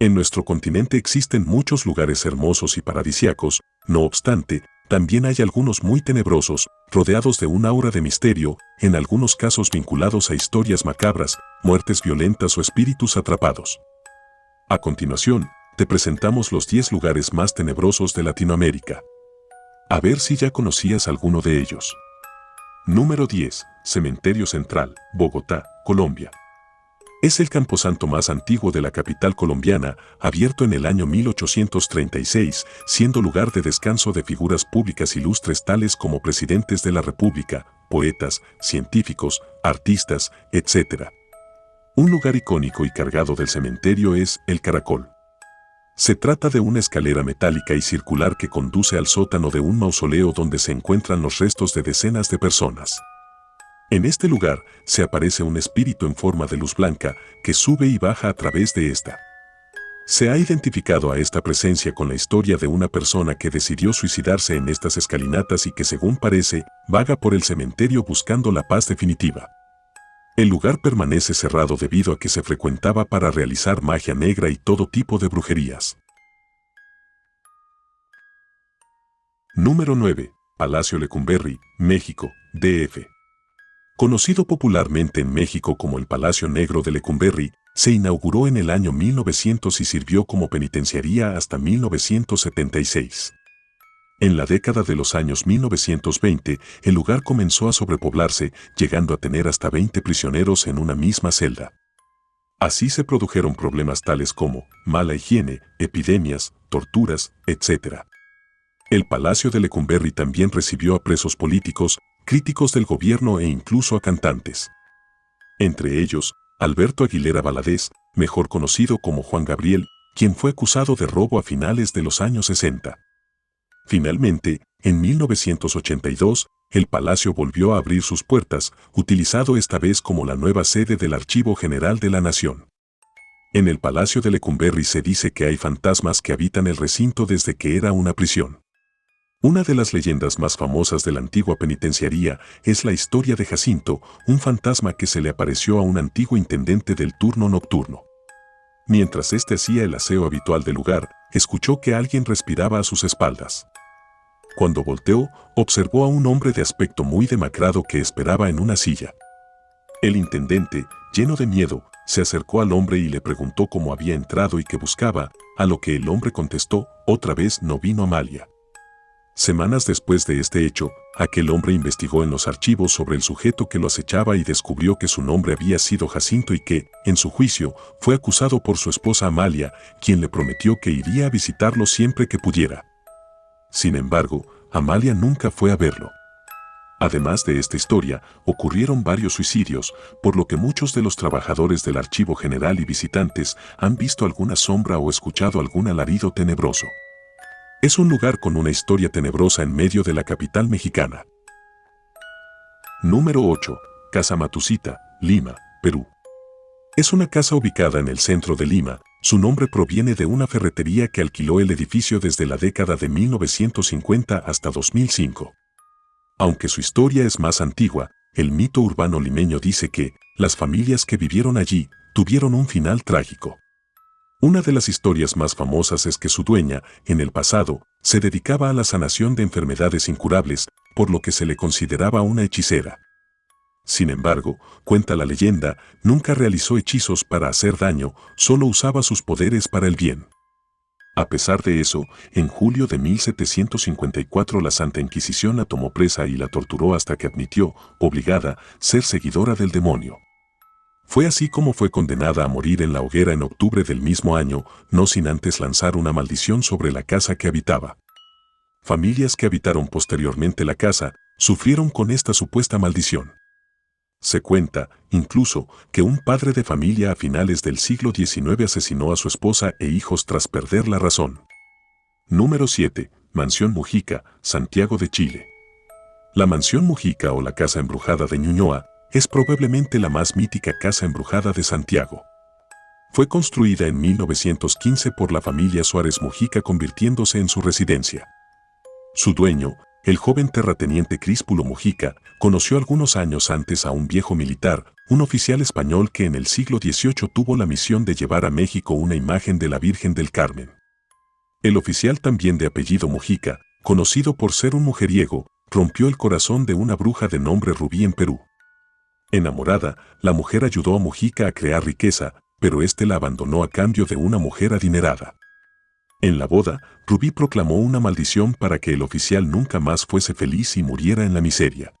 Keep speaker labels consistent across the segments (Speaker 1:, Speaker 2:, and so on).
Speaker 1: En nuestro continente existen muchos lugares hermosos y paradisíacos, no obstante, también hay algunos muy tenebrosos, rodeados de un aura de misterio, en algunos casos vinculados a historias macabras, muertes violentas o espíritus atrapados. A continuación, te presentamos los 10 lugares más tenebrosos de Latinoamérica. A ver si ya conocías alguno de ellos. Número 10. Cementerio Central, Bogotá, Colombia. Es el camposanto más antiguo de la capital colombiana, abierto en el año 1836, siendo lugar de descanso de figuras públicas ilustres tales como presidentes de la República, poetas, científicos, artistas, etc. Un lugar icónico y cargado del cementerio es el Caracol. Se trata de una escalera metálica y circular que conduce al sótano de un mausoleo donde se encuentran los restos de decenas de personas. En este lugar se aparece un espíritu en forma de luz blanca que sube y baja a través de esta. Se ha identificado a esta presencia con la historia de una persona que decidió suicidarse en estas escalinatas y que, según parece, vaga por el cementerio buscando la paz definitiva. El lugar permanece cerrado debido a que se frecuentaba para realizar magia negra y todo tipo de brujerías. Número 9. Palacio Lecumberri, México, DF. Conocido popularmente en México como el Palacio Negro de Lecumberri, se inauguró en el año 1900 y sirvió como penitenciaría hasta 1976. En la década de los años 1920, el lugar comenzó a sobrepoblarse, llegando a tener hasta 20 prisioneros en una misma celda. Así se produjeron problemas tales como mala higiene, epidemias, torturas, etc. El Palacio de Lecumberri también recibió a presos políticos, críticos del gobierno e incluso a cantantes. Entre ellos, Alberto Aguilera Valadez, mejor conocido como Juan Gabriel, quien fue acusado de robo a finales de los años 60. Finalmente, en 1982, el palacio volvió a abrir sus puertas, utilizado esta vez como la nueva sede del Archivo General de la Nación. En el Palacio de Lecumberri se dice que hay fantasmas que habitan el recinto desde que era una prisión. Una de las leyendas más famosas de la antigua penitenciaría es la historia de Jacinto, un fantasma que se le apareció a un antiguo intendente del turno nocturno. Mientras éste hacía el aseo habitual del lugar, escuchó que alguien respiraba a sus espaldas. Cuando volteó, observó a un hombre de aspecto muy demacrado que esperaba en una silla. El intendente, lleno de miedo, se acercó al hombre y le preguntó cómo había entrado y qué buscaba, a lo que el hombre contestó: otra vez no vino Amalia. Semanas después de este hecho, aquel hombre investigó en los archivos sobre el sujeto que lo acechaba y descubrió que su nombre había sido Jacinto y que, en su juicio, fue acusado por su esposa Amalia, quien le prometió que iría a visitarlo siempre que pudiera. Sin embargo, Amalia nunca fue a verlo. Además de esta historia, ocurrieron varios suicidios, por lo que muchos de los trabajadores del Archivo General y visitantes han visto alguna sombra o escuchado algún alarido tenebroso. Es un lugar con una historia tenebrosa en medio de la capital mexicana. Número 8. Casa Matusita, Lima, Perú. Es una casa ubicada en el centro de Lima. Su nombre proviene de una ferretería que alquiló el edificio desde la década de 1950 hasta 2005. Aunque su historia es más antigua, el mito urbano limeño dice que las familias que vivieron allí tuvieron un final trágico. Una de las historias más famosas es que su dueña, en el pasado, se dedicaba a la sanación de enfermedades incurables, por lo que se le consideraba una hechicera. Sin embargo, cuenta la leyenda, nunca realizó hechizos para hacer daño, solo usaba sus poderes para el bien. A pesar de eso, en julio de 1754 la Santa Inquisición la tomó presa y la torturó hasta que admitió, obligada, ser seguidora del demonio. Fue así como fue condenada a morir en la hoguera en octubre del mismo año, no sin antes lanzar una maldición sobre la casa que habitaba. Familias que habitaron posteriormente la casa sufrieron con esta supuesta maldición. Se cuenta, incluso, que un padre de familia a finales del siglo XIX asesinó a su esposa e hijos tras perder la razón. Número 7. Mansión Mujica, Santiago de Chile. La Mansión Mujica o la Casa Embrujada de Ñuñoa es probablemente la más mítica casa embrujada de Santiago. Fue construida en 1915 por la familia Suárez Mujica, convirtiéndose en su residencia. Su dueño, el joven terrateniente Críspulo Mujica, conoció algunos años antes a un viejo militar, un oficial español que en el siglo XVIII tuvo la misión de llevar a México una imagen de la Virgen del Carmen. El oficial, también de apellido Mujica, conocido por ser un mujeriego, rompió el corazón de una bruja de nombre Rubí en Perú. Enamorada, la mujer ayudó a Mujica a crear riqueza, pero éste la abandonó a cambio de una mujer adinerada. En la boda, Rubí proclamó una maldición para que el oficial nunca más fuese feliz y muriera en la miseria.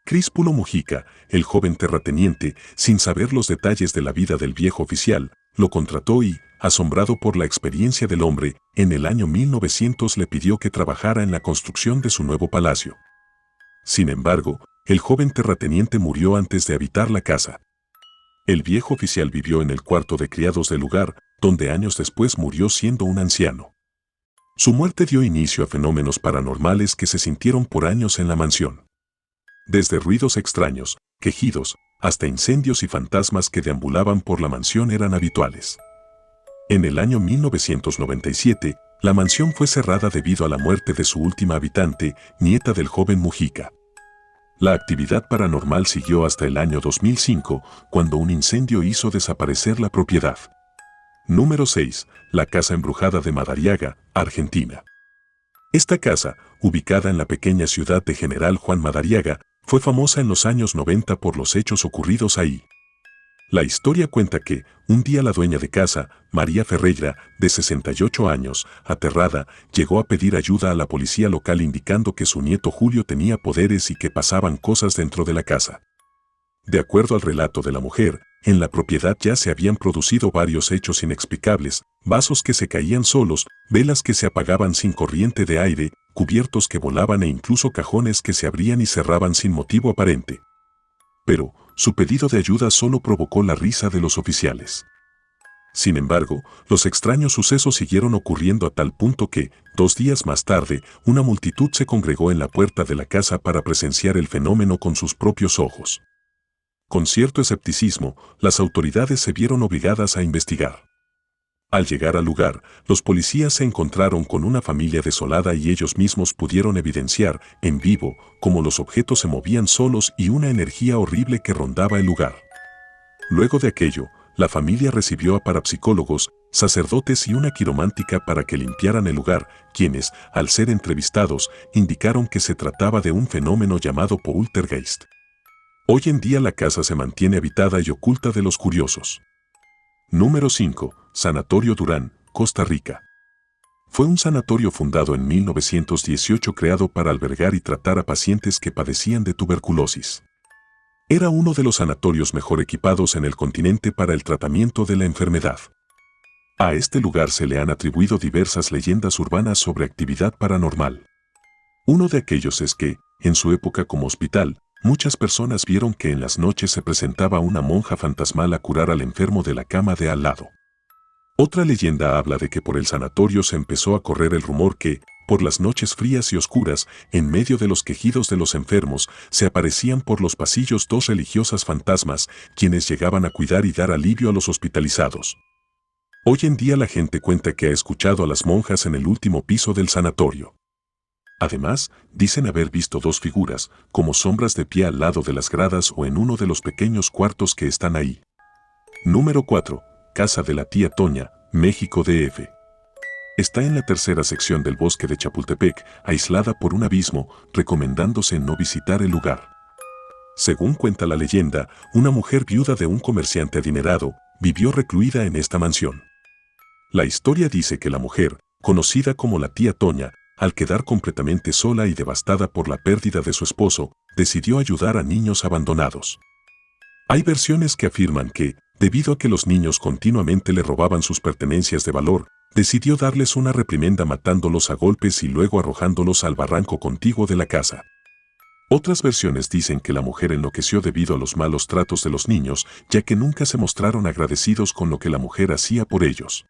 Speaker 1: Críspulo Mujica, el joven terrateniente, sin saber los detalles de la vida del viejo oficial, lo contrató y, asombrado por la experiencia del hombre, en el año 1900 le pidió que trabajara en la construcción de su nuevo palacio. Sin embargo, el joven terrateniente murió antes de habitar la casa. El viejo oficial vivió en el cuarto de criados del lugar, donde años después murió siendo un anciano. Su muerte dio inicio a fenómenos paranormales que se sintieron por años en la mansión. Desde ruidos extraños, quejidos, hasta incendios y fantasmas que deambulaban por la mansión eran habituales. En el año 1997, la mansión fue cerrada debido a la muerte de su última habitante, nieta del joven Mujica. La actividad paranormal siguió hasta el año 2005, cuando un incendio hizo desaparecer la propiedad. Número 6. La Casa Embrujada de Madariaga, Argentina. Esta casa, ubicada en la pequeña ciudad de General Juan Madariaga, fue famosa en los años 90 por los hechos ocurridos ahí. La historia cuenta que, un día la dueña de casa, María Ferreira, de 68 años, aterrada, llegó a pedir ayuda a la policía local indicando que su nieto Julio tenía poderes y que pasaban cosas dentro de la casa. De acuerdo al relato de la mujer, en la propiedad ya se habían producido varios hechos inexplicables, vasos que se caían solos, velas que se apagaban sin corriente de aire, cubiertos que volaban e incluso cajones que se abrían y cerraban sin motivo aparente. Pero, su pedido de ayuda solo provocó la risa de los oficiales. Sin embargo, los extraños sucesos siguieron ocurriendo a tal punto que, 2 días más tarde, una multitud se congregó en la puerta de la casa para presenciar el fenómeno con sus propios ojos. Con cierto escepticismo, las autoridades se vieron obligadas a investigar. Al llegar al lugar, los policías se encontraron con una familia desolada y ellos mismos pudieron evidenciar, en vivo, cómo los objetos se movían solos y una energía horrible que rondaba el lugar. Luego de aquello, la familia recibió a parapsicólogos, sacerdotes y una quiromántica para que limpiaran el lugar, quienes, al ser entrevistados, indicaron que se trataba de un fenómeno llamado poltergeist. Hoy en día la casa se mantiene habitada y oculta de los curiosos. Número 5. Sanatorio Durán, Costa Rica. Fue un sanatorio fundado en 1918 creado para albergar y tratar a pacientes que padecían de tuberculosis. Era uno de los sanatorios mejor equipados en el continente para el tratamiento de la enfermedad. A este lugar se le han atribuido diversas leyendas urbanas sobre actividad paranormal. Uno de aquellos es que, en su época como hospital, muchas personas vieron que en las noches se presentaba una monja fantasmal a curar al enfermo de la cama de al lado. Otra leyenda habla de que por el sanatorio se empezó a correr el rumor que, por las noches frías y oscuras, en medio de los quejidos de los enfermos, se aparecían por los pasillos 2 religiosas fantasmas, quienes llegaban a cuidar y dar alivio a los hospitalizados. Hoy en día la gente cuenta que ha escuchado a las monjas en el último piso del sanatorio. Además, dicen haber visto 2 figuras, como sombras de pie al lado de las gradas o en uno de los pequeños cuartos que están ahí. Número 4. Casa de la Tía Toña, México DF. Está en la tercera sección del bosque de Chapultepec, aislada por un abismo, recomendándose no visitar el lugar. Según cuenta la leyenda, una mujer viuda de un comerciante adinerado, vivió recluida en esta mansión. La historia dice que la mujer, conocida como la Tía Toña, al quedar completamente sola y devastada por la pérdida de su esposo, decidió ayudar a niños abandonados. Hay versiones que afirman que, debido a que los niños continuamente le robaban sus pertenencias de valor, decidió darles una reprimenda matándolos a golpes y luego arrojándolos al barranco contiguo de la casa. Otras versiones dicen que la mujer enloqueció debido a los malos tratos de los niños, ya que nunca se mostraron agradecidos con lo que la mujer hacía por ellos.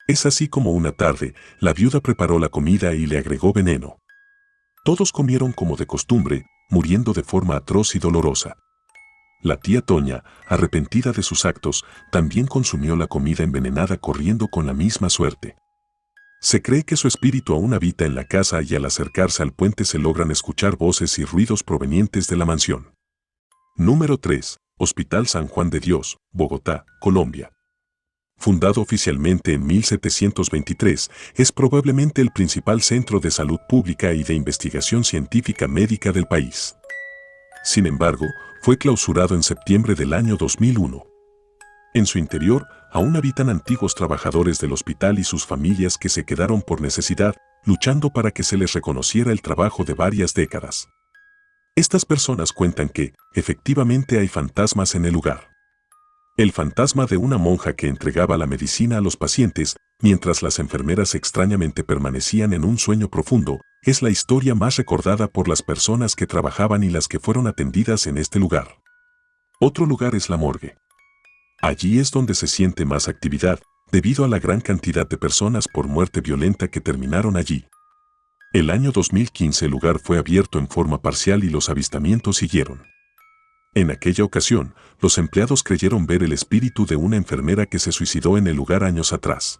Speaker 1: Es así como una tarde, la viuda preparó la comida y le agregó veneno. Todos comieron como de costumbre, muriendo de forma atroz y dolorosa. La tía Toña, arrepentida de sus actos, también consumió la comida envenenada corriendo con la misma suerte. Se cree que su espíritu aún habita en la casa y al acercarse al puente se logran escuchar voces y ruidos provenientes de la mansión. Número 3. Hospital San Juan de Dios, Bogotá, Colombia. Fundado oficialmente en 1723, es probablemente el principal centro de salud pública y de investigación científica médica del país. Sin embargo, fue clausurado en septiembre del año 2001. En su interior, aún habitan antiguos trabajadores del hospital y sus familias que se quedaron por necesidad, luchando para que se les reconociera el trabajo de varias décadas. Estas personas cuentan que, efectivamente, hay fantasmas en el lugar. El fantasma de una monja que entregaba la medicina a los pacientes, mientras las enfermeras extrañamente permanecían en un sueño profundo, es la historia más recordada por las personas que trabajaban y las que fueron atendidas en este lugar. Otro lugar es la morgue. Allí es donde se siente más actividad, debido a la gran cantidad de personas por muerte violenta que terminaron allí. El año 2015 el lugar fue abierto en forma parcial y los avistamientos siguieron. En aquella ocasión, los empleados creyeron ver el espíritu de una enfermera que se suicidó en el lugar años atrás.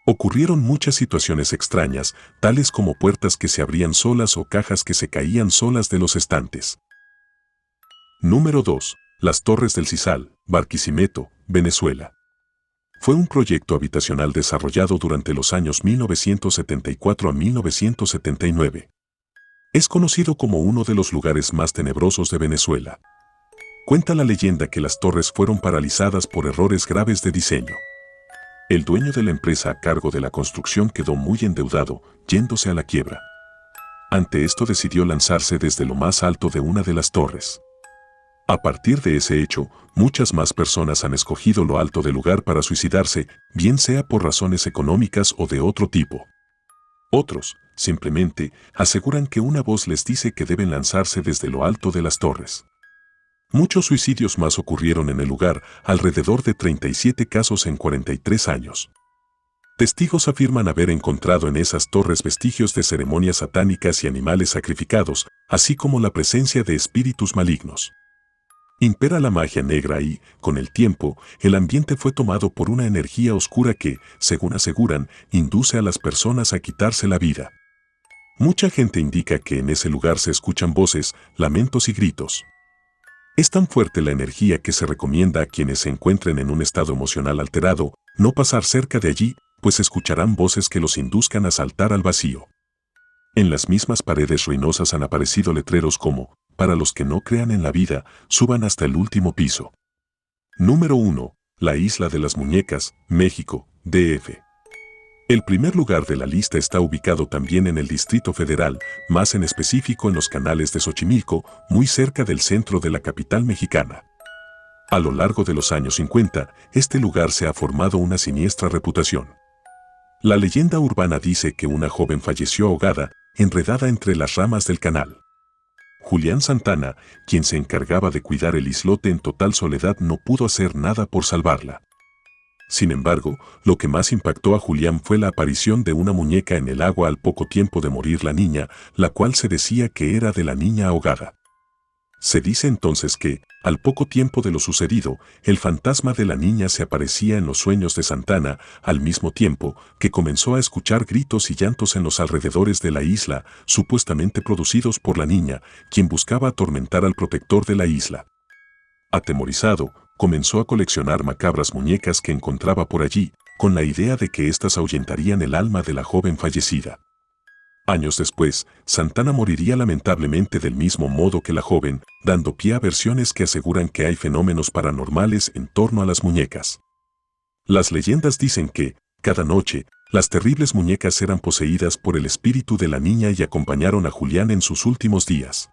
Speaker 1: Ocurrieron muchas situaciones extrañas, tales como puertas que se abrían solas o cajas que se caían solas de los estantes. Número 2. Las Torres del Sisal, Barquisimeto, Venezuela. Fue un proyecto habitacional desarrollado durante los años 1974 a 1979. Es conocido como uno de los lugares más tenebrosos de Venezuela. Cuenta la leyenda que las torres fueron paralizadas por errores graves de diseño. El dueño de la empresa a cargo de la construcción quedó muy endeudado, yéndose a la quiebra. Ante esto decidió lanzarse desde lo más alto de una de las torres. A partir de ese hecho, muchas más personas han escogido lo alto del lugar para suicidarse, bien sea por razones económicas o de otro tipo. Otros, simplemente, aseguran que una voz les dice que deben lanzarse desde lo alto de las torres. Muchos suicidios más ocurrieron en el lugar, alrededor de 37 casos en 43 años. Testigos afirman haber encontrado en esas torres vestigios de ceremonias satánicas y animales sacrificados, así como la presencia de espíritus malignos. Impera la magia negra y, con el tiempo, el ambiente fue tomado por una energía oscura que, según aseguran, induce a las personas a quitarse la vida. Mucha gente indica que en ese lugar se escuchan voces, lamentos y gritos. Es tan fuerte la energía que se recomienda a quienes se encuentren en un estado emocional alterado no pasar cerca de allí, pues escucharán voces que los induzcan a saltar al vacío. En las mismas paredes ruinosas han aparecido letreros como, para los que no crean en la vida, suban hasta el último piso. Número 1. La Isla de las Muñecas, México, DF. El primer lugar de la lista está ubicado también en el Distrito Federal, más en específico en los canales de Xochimilco, muy cerca del centro de la capital mexicana. A lo largo de los años 50, este lugar se ha formado una siniestra reputación. La leyenda urbana dice que una joven falleció ahogada, enredada entre las ramas del canal. Julián Santana, quien se encargaba de cuidar el islote en total soledad, no pudo hacer nada por salvarla. Sin embargo, lo que más impactó a Julián fue la aparición de una muñeca en el agua al poco tiempo de morir la niña, la cual se decía que era de la niña ahogada. Se dice entonces que, al poco tiempo de lo sucedido, el fantasma de la niña se aparecía en los sueños de Santana, al mismo tiempo que comenzó a escuchar gritos y llantos en los alrededores de la isla, supuestamente producidos por la niña, quien buscaba atormentar al protector de la isla. Atemorizado, comenzó a coleccionar macabras muñecas que encontraba por allí, con la idea de que éstas ahuyentarían el alma de la joven fallecida. Años después, Santana moriría lamentablemente del mismo modo que la joven, dando pie a versiones que aseguran que hay fenómenos paranormales en torno a las muñecas. Las leyendas dicen que, cada noche, las terribles muñecas eran poseídas por el espíritu de la niña y acompañaron a Julián en sus últimos días.